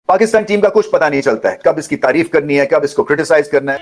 Pakistan team का कुछ पता नहीं चलता है, कब इसकी तारीफ करनी है, कब इसको क्रिटिसाइज करना है।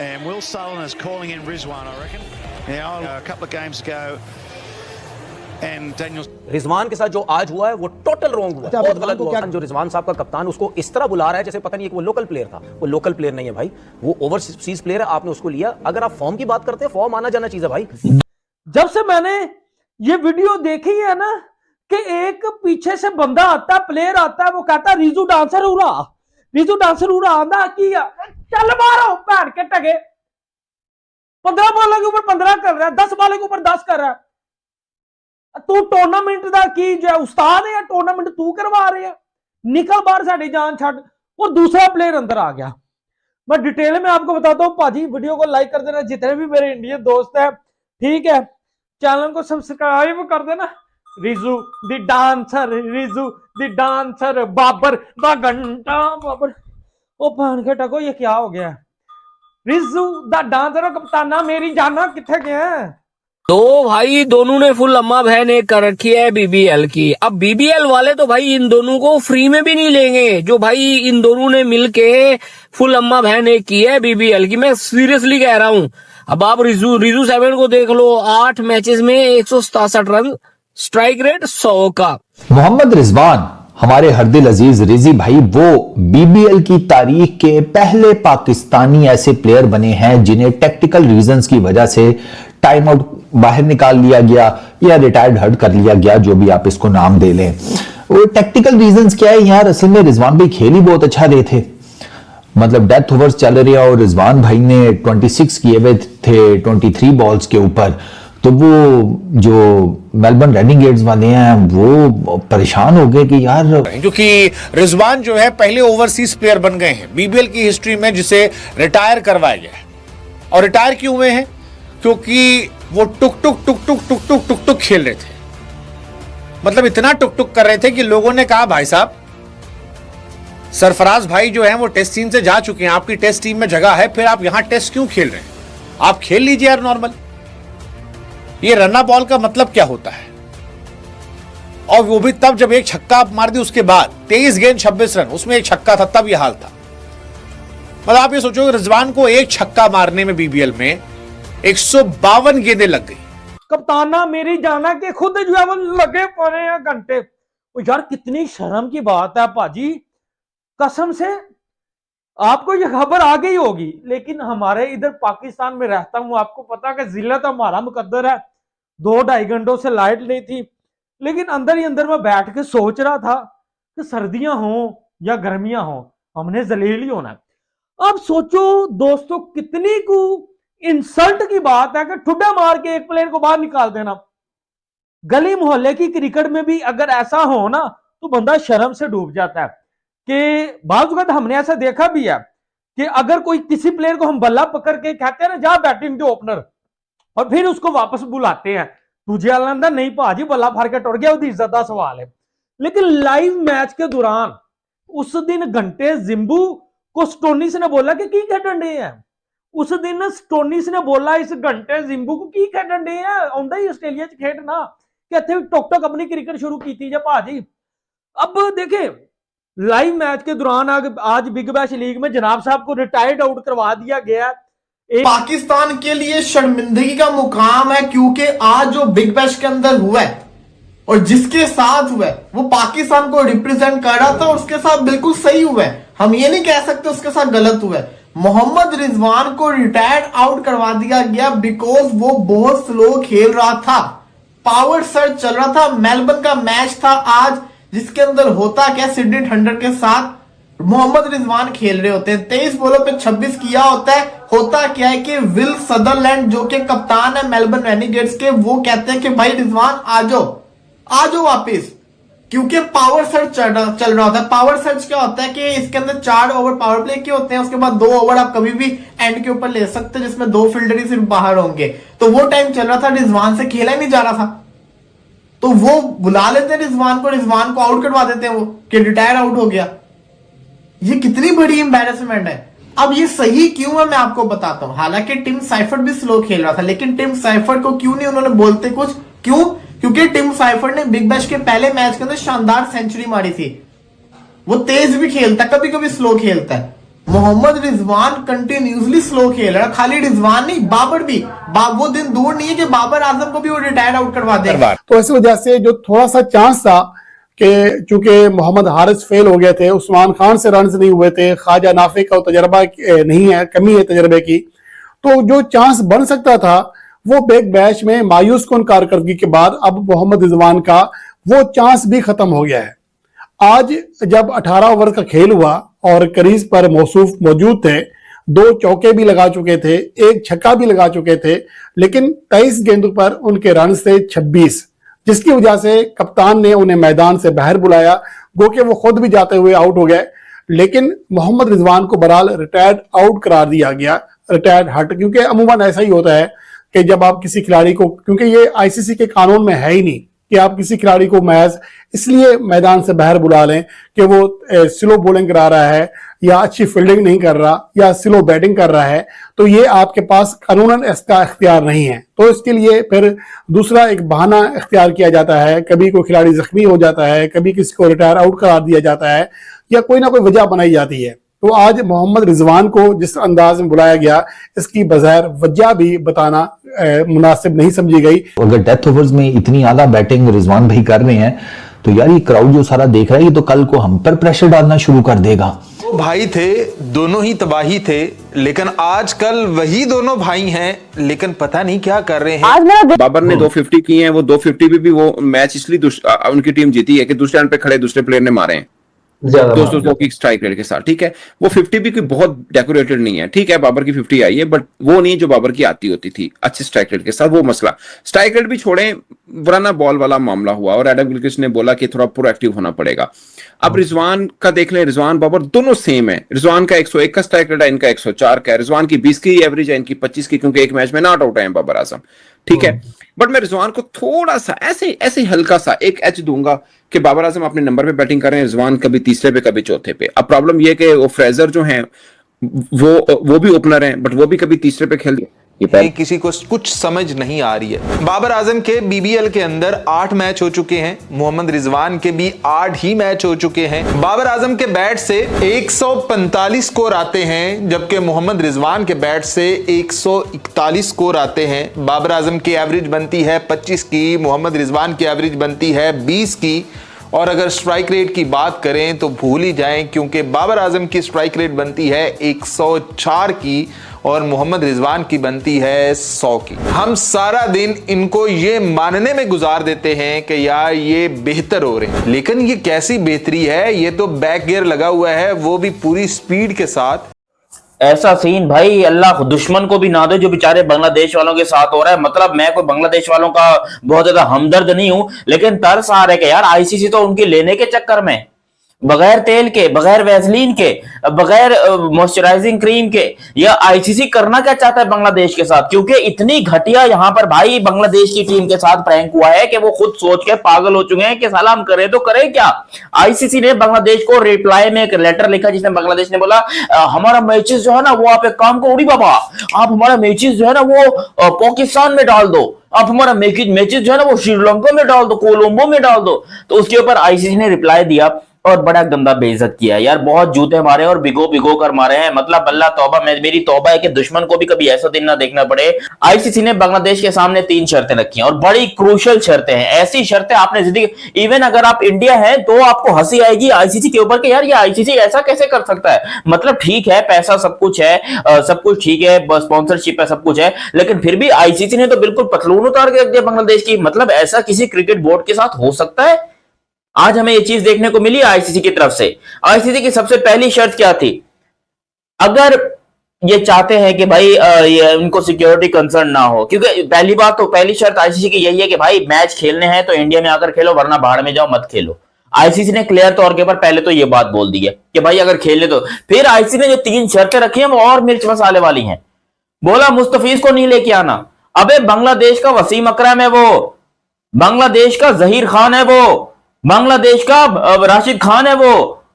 And Will Sullivan is calling in Rizwan, I reckon. Now, a couple of games ago, and Daniel Rizwan के साथ जो आज हुआ है वो टोटल रॉन्ग हुआ, बहुत गलत हुआ। जो रिजवान साहब का कप्तान उसको इस तरह बुला रहा है जैसे पता नहीं है कि वो लोकल प्लेयर था। वो लोकल प्लेयर नहीं है भाई, वो ओवरसीज प्लेयर है। आपने उसको लिया। अगर आप फॉर्म की बात करते हैं, फॉर्म आना जाना चीज है भाई। जब से मैंने ये वीडियो देखी है ना कि एक पीछे से बंदा आता है, प्लेयर आता है, वो कहता है रिजू डांसर उड़ा, रिजू डांसर उड़ा आंदा की चल मारो पैर के टगे। 15 बॉलों के ऊपर 15 कर रहा है, 10 बॉलों के ऊपर 10 कर रहा है। तू टूर्नामेंट का की जो उस्ताद है, टूर्नामेंट तू करवा रहे है, निकल बाहर साड़ी जान छड़। और दूसरा प्लेयर अंदर आ गया। मैं डिटेल में आपको बताता हूँ भाजी, वीडियो को लाइक कर देना जितने भी मेरे इंडियन दोस्त हैं, ठीक है। चैनल को सब्सक्राइब कर देना। Riju the dancer, Riju the dancer, Babar the घंटा बाबर। ओ भान के टको, ये क्या हो गया? रिजू द डांसर और कप्ताना मेरी जाना किथे गया? तो भाई दोनों ने फुल अम्मा बहन एक कर रखी है बीबीएल की। अब बीबीएल वाले तो भाई इन दोनों को फ्री में भी नहीं लेंगे, जो भाई इन दोनों ने मिलके फुल अम्मा बहन एक की है बीबीएल की। मैं सीरियसली कह रहा हूँ। अब आप रिजू 7 को देख लो, 8 मैचेस में 167 रन, स्ट्राइक रेट 100 का। मोहम्मद रिजवान हमारे हरदिल अजीज रिजी भाई वो बीबीएल की तारीख के पहले पाकिस्तानी ऐसे प्लेयर बने हैं जिन्हें टेक्टिकल रीजंस की वजह से टाइम आउट बाहर निकाल लिया गया या रिटायर्ड हर्ड कर लिया गया, जो भी आप इसको नाम दे लें। वो टेक्टिकल रीजंस क्या है यार? असल में रिजवान भाई खेल ही बहुत अच्छा रहे थे। मतलब डेथ ओवर्स चल रहे और रिजवान भाई ने 26 किए हुए थे 23 बॉल्स के ऊपर। तो वो जो मेलबर्न रेनिगेट्स वाले हैं वो परेशान हो गए कि यार, क्योंकि रिजवान जो है पहले ओवरसीज प्लेयर बन गए हैं बीबीएल की हिस्ट्री में जिसे रिटायर करवाया गया है। और रिटायर क्यों हुए हैं? क्योंकि वो टुक टुक टुक टुक टुक टुक टुक टुक खेल रहे थे। मतलब इतना टुक टुक कर रहे थे कि लोगों ने कहा भाई साहब, सरफराज भाई जो हैं वो टेस्ट टीम से जा चुके हैं, आपकी टेस्ट टीम में जगह है, फिर आप यहां टेस्ट क्यों खेल रहे हैं? आप खेल लीजिए यार नॉर्मल। ये रन बॉल का मतलब क्या होता है? और वो भी तब जब एक छक्का आप मार दी, उसके बाद 23 गेंद 26 रन, उसमें एक छक्का था, तब यह हाल था। मतलब आप ये सोचो, रिजवान को एक छक्का मारने में बीबीएल में 152 गेंदें लग गई। कप्ताना मेरी जाना के खुद जो है वो लगे पड़े हैं घंटे। यार कितनी शर्म की बात है पाजी, कसम से आपको ये खबर आ गई होगी, लेकिन हमारे इधर पाकिस्तान में रहता हूं, आपको पता कि जिल्लत हमारा मुकद्दर है। 2-2.5 घंटों से लाइट नहीं थी, लेकिन अंदर ही अंदर मैं बैठ के सोच रहा था कि सर्दियां हों या गर्मियां हों, हमने जलील ही होना है। अब सोचो दोस्तों, कितनी को इंसल्ट की बात है कि ठुड्डा मार के एक प्लेयर को बाहर निकाल देना। गली मोहल्ले की क्रिकेट में भी अगर ऐसा हो ना तो बंदा शर्म से डूब जाता है। कि बाज़ वक़्त हमने ऐसा देखा भी है कि अगर कोई किसी प्लेयर को हम बल्ला पकड़ के कहते हैं ना जा बैटिंग दे ओपनर, और फिर उसको वापस बुलाते हैं, तुझे आलंदा नहीं भाजी बल्ला फाड़ के टुर गया, वो इज्जत का सवाल है। लेकिन लाइव मैच के दौरान उस दिन घंटे जिम्बू को स्टोनिस ने बोला कि की खेडन डे है। उस दिन स्टोनिस ने बोला इस घंटे जिम्बू को की खेडन डे है, आउंदा ही आस्ट्रेलिया च खेडना कि इत्थे टोक टोक अपनी क्रिकेट शुरू की थी भाजी। अब देखे लाइव मैच के दौरान आज बिग बैश लीग में जनाब साहब को रिटायर्ड आउट करवा दिया गया। पाकिस्तान के लिए शर्मिंदगी का मुकाम है, क्योंकि आज जो बिग बैश के अंदर हुआ है और जिसके साथ हुआ है वो पाकिस्तान को रिप्रेजेंट कर रहा था और उसके साथ बिल्कुल सही हुआ है। हम ये नहीं कह सकते उसके साथ गलत हुआ है। मोहम्मद रिजवान को रिटायर्ड आउट करवा दिया गया बिकॉज वो बहुत स्लो खेल रहा था, पावर सर्च चल रहा था। मेलबर्न का मैच था आज, जिसके अंदर होता क्या, सिडनी थंडर के साथ मोहम्मद रिजवान खेल रहे होते हैं। 23 बॉलों पे 26 किया होता है। होता क्या है कि विल सदरलैंड जो कि कप्तान है मेलबर्न रेनिगेट्स के, वो कहते हैं कि भाई रिजवान आ जाओ वापिस, क्योंकि पावर सर्च चल रहा होता है। पावर सर्च क्या होता है कि इसके अंदर 4 ओवर पावर प्ले के होते हैं, उसके बाद 2 ओवर आप कभी भी एंड के ऊपर ले सकते हैं, जिसमें 2 फील्डर ही सिर्फ बाहर होंगे। तो वो टाइम चल रहा था, रिजवान से खेला ही नहीं जा रहा था, तो वो बुला लेते हैं रिजवान को आउट करवा देते हैं वो कि रिटायर आउट हो गया। ये कितनी बड़ी एम्बैरेसमेंट है। अब ये सही क्यों है मैं आपको बताता हूं। हालांकि टिम साइफर्ड भी स्लो खेल रहा था, लेकिन टिम साइफर्ड को क्यों नहीं उन्होंने बोलते कुछ, क्यों? क्योंकि टिम साइफर्ड ने बिग बैश के पहले मैच के अंदर शानदार सेंचुरी मारी थी। वो तेज भी खेलता है, कभी कभी स्लो खेलता है। मोहम्मद रिजवान कंटिन्यूसली स्लो खेल रहा है, खाली रिजवान नहीं, बाबर भी। वो दिन दूर नहीं है कि बाबर आजम को भी वो रिटायर आउट करवा देगा। तो इस वजह से जो थोड़ा सा चांस था कि चूंकि मोहम्मद हारिस फेल हो गए थे, उस्मान खान से रन नहीं हुए थे, ख्वाजा नाफे का तजर्बा नहीं है, कमी है तजर्बे की, तो जो चांस बन सकता था वो बिग बैश में मायूस कुन कारकर्दगी के बाद अब मोहम्मद रिजवान का वो चांस भी खत्म हो गया है। आज जब 18 ओवर का खेल हुआ और क्रीज पर मौसूफ मौजूद थे, 2 चौके भी लगा चुके थे, 1 छक्का भी लगा चुके थे, लेकिन 23 गेंदों पर उनके रन थे 26, जिसकी वजह से कप्तान ने उन्हें मैदान से बाहर बुलाया। गो के वो खुद भी जाते हुए आउट हो गए, लेकिन मोहम्मद रिजवान को बहरहाल रिटायर्ड आउट करार दिया गया, रिटायर्ड हट, क्योंकि अमूमन ऐसा ही होता है कि जब आप किसी खिलाड़ी को, क्योंकि ये आईसीसी के कानून में है ही नहीं कि आप किसी खिलाड़ी को मैच इसलिए मैदान से बाहर बुला लें कि वो स्लो बॉलिंग करा रहा है या अच्छी फील्डिंग नहीं कर रहा या स्लो बैटिंग कर रहा है, तो ये आपके पास कानूनन इसका इख्तियार नहीं है। तो इसके लिए फिर दूसरा एक बहाना इख्तियार किया जाता है, कभी कोई खिलाड़ी जख्मी हो जाता है, कभी किसी को रिटायर आउट करार दिया जाता है, या कोई ना कोई वजह बनाई जाती है। तो आज मोहम्मद रिजवान को जिस अंदाज में बुलाया गया, इसकी बगैर वजह भी बताना मुनासिब नहीं समझी गई। अगर डेथ ओवर्स में इतनी आला बैटिंग रिजवान भाई कर रहे हैं तो यार ये क्राउड जो सारा देख रहा है, ये तो कल को हम पर प्रेशर डालना शुरू कर देगा। दो भाई थे, दोनों ही तबाही थे, लेकिन आजकल वही दोनों भाई हैं, लेकिन पता नहीं क्या कर रहे हैं। बाबर ने 250 किए हैं, वो 250 भी वो मैच इसलिए उनकी टीम जीती है कि दूसरे रन पे खड़े दूसरे प्लेयर ने मारे हैं 200 की स्ट्राइक रेट के साथ। ठीक है, वो 50 भी कोई बहुत डेकोरेटेड नहीं है, ठीक है, बाबर की 50 आई है, बट वो नहीं जो बाबर की आती होती थी अच्छी स्ट्राइक रेट के साथ। वो मसला स्ट्राइक रेट भी छोड़े, वरना बॉल वाला मामला हुआ और एडम गिलक्रिस्ट ने बोला कि थोड़ा प्रोएक्टिव होना पड़ेगा। अब रिजवान का देख लें, रिजवान बाबर दोनों सेम है। रिजवान का 101 का स्ट्राइक रेट है, इनका 104 का है। रिजवान की 20 की एवरेज है, इनकी 25 की, क्योंकि एक मैच में नॉट आउट है बाबर आजम। ठीक है, बट मैं रिजवान को थोड़ा सा ऐसे हल्का सा एक एच दूंगा कि बाबर आजम अपने नंबर पे बैटिंग कर रहे हैं, रिजवान कभी तीसरे पे कभी चौथे पे। अब प्रॉब्लम ये कि वो फ्रेजर जो हैं वो भी ओपनर हैं, बट वो भी कभी तीसरे पे खेल किसी को कुछ समझ नहीं आ रही है। बाबर आजम के बीबीएल के अंदर 8 मैच हो चुके हैं, मोहम्मद रिजवान के भी 8 ही मैच हो चुके हैं। बाबर आजम के बैट से 145 स्कोर आते हैं, जबकि मोहम्मद रिजवान के बैट से 141 स्कोर आते हैं। बाबर आजम की एवरेज बनती है 25 की, मोहम्मद रिजवान की एवरेज बनती है 20 की। और अगर स्ट्राइक रेट की बात करें तो भूल ही जाएं, क्योंकि बाबर आजम की स्ट्राइक रेट बनती है 104 की और मोहम्मद रिजवान की बनती है 100 की। हम सारा दिन इनको ये मानने में गुजार देते हैं कि यार ये बेहतर हो रहे हैं, लेकिन ये कैसी बेहतरी है, ये तो बैक गियर लगा हुआ है, वो भी पूरी स्पीड के साथ। ऐसा सीन भाई अल्लाह दुश्मन को भी ना दे जो बेचारे बांग्लादेश वालों के साथ हो रहा है। मतलब मैं कोई बांग्लादेश वालों का बहुत ज्यादा हमदर्द नहीं हूं, लेकिन तरस आ रहा है कि यार आईसीसी तो उनकी लेने के चक्कर में बगैर तेल के, बगैर वैसलीन के, बगैर मॉइस्चराइजिंग क्रीम के, या आईसीसी करना क्या चाहता है बांग्लादेश के साथ? क्योंकि इतनी घटिया यहाँ पर भाई बांग्लादेश की टीम के साथ प्रैंक हुआ है कि वो खुद सोच के पागल हो चुके हैं कि साला हम करें तो करें क्या। आईसीसी ने बांग्लादेश को रिप्लाई में एक लेटर लिखा जिसमें बांग्लादेश ने बोला हमारा मैचेस जो है ना वो आप एक काम को उड़ी बाबा, आप हमारा मैचेस जो है ना वो पाकिस्तान में डाल दो, आप हमारा मैचेस जो है ना वो श्रीलंका में डाल दो, कोलंबो में डाल दो। तो उसके ऊपर आईसीसी ने रिप्लाई दिया और बड़ा गंदा बेइज्जत किया यार, बहुत जूते मारे और भिगो कर मारे हैं। मतलब अल्लाह तौबा, मेरी तौबा है कि दुश्मन को भी कभी ऐसा दिन ना देखना पड़े। आईसीसी ने बांग्लादेश के सामने 3 शर्तें रखी हैं और बड़ी क्रूशियल शर्तें हैं। ऐसी शर्तें आपने जिंदगी, इवन अगर आप इंडिया हैं तो आपको हंसी आएगी आईसीसी के ऊपर कि यार ये आईसीसी ऐसा कैसे कर सकता है। मतलब ठीक है, पैसा सब कुछ है, सब कुछ ठीक है, स्पॉन्सरशिप है, सब कुछ है, लेकिन फिर भी आईसीसी ने तो बिल्कुल पतलून उतार के रख दिया बांग्लादेश की। मतलब ऐसा किसी क्रिकेट बोर्ड के साथ हो सकता है? आज हमें ये चीज देखने को मिली आईसीसी की तरफ से। आईसीसी की सबसे पहली शर्त क्या थी? अगर ये चाहते हैं कि भाई ये उनको सिक्योरिटी कंसर्न ना हो, क्योंकि पहली बात तो पहली शर्त आईसीसी की यही है कि भाई मैच खेलने हैं तो इंडिया में आकर खेलो, वरना बाहर में जाओ मत खेलो। आईसीसी ने क्लियर तौर के ऊपर पहले तो ये बात बोल दी है कि भाई अगर खेलने तो। फिर आईसीसी ने जो 3 शर्तें रखी हैं वो और मिर्च मसाले वाली हैं। बोला मुस्तफीज को नहीं लेके आना। अबे बांग्लादेश का वसीम अकरम है वो, बांग्लादेश का जहीर खान है वो, बांग्लादेश का राशिद खान है वो,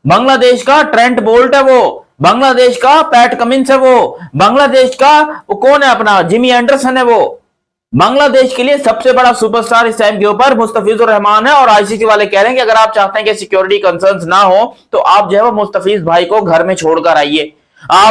बांग्लादेश का ट्रेंट बोल्ट है वो, बांग्लादेश का पैट कमिंस है वो, बांग्लादेश का वो कौन है अपना जिमी एंडरसन है वो। बांग्लादेश के लिए सबसे बड़ा सुपरस्टार इस टाइम के ऊपर मुस्तफिजुर रहमान है और आईसीसी वाले कह रहे हैं कि अगर आप चाहते हैं कि सिक्योरिटी कंसर्न्स ना हो तो आप जो है वो मुस्तफिज भाई को घर में छोड़कर आइए। आप